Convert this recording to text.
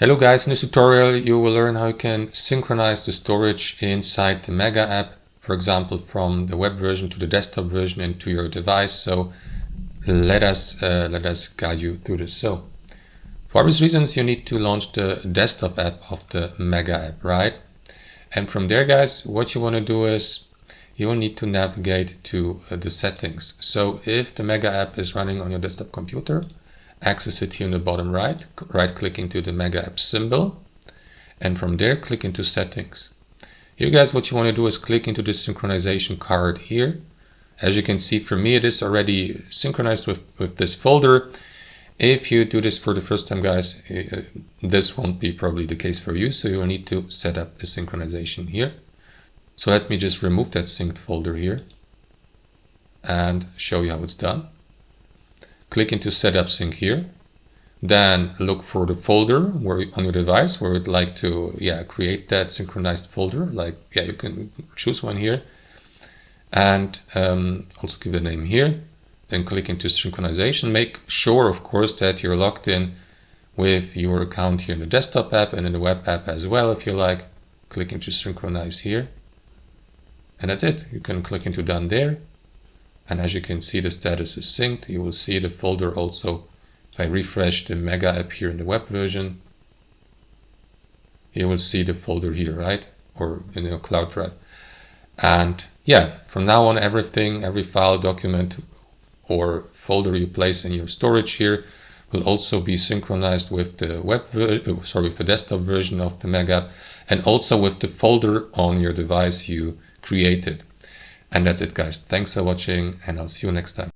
Hello guys, in this tutorial you will learn how you can synchronize the storage inside the Mega app, for example from the web version to the desktop version into your device. So let us guide you through this. So for obvious reasons you need to launch the desktop app of the Mega app, right? And from there guys, what you want to do is you will need to navigate to the settings. So if the Mega app is running on your desktop computer, access it here in the bottom right click into the Mega app symbol, and from there click into settings. Here guys, what you want to do is click into the synchronization card here. As you can see, for me it is already synchronized with this folder. If you do this for the first time guys, this won't be probably the case for you, so you will need to set up the synchronization here. So let me just remove that synced folder here and show you how it's done. Click into Setup Sync here, then look for the folder where on your device where you'd like to create that synchronized folder. You can choose one here, and also give a name here. Then click into synchronization. Make sure, of course, that you're logged in with your account here in the desktop app and in the web app as well. If you like, click into synchronize here, and that's it. You can click into done there. And as you can see, the status is synced. You will see the folder also. If I refresh the Mega app here in the web version, you will see the folder here, right? Or in your cloud drive. And yeah, from now on, everything, every file, document, or folder you place in your storage here will also be synchronized with the with the desktop version of the Mega app, and also with the folder on your device you created. And that's it guys. Thanks for watching, and I'll see you next time.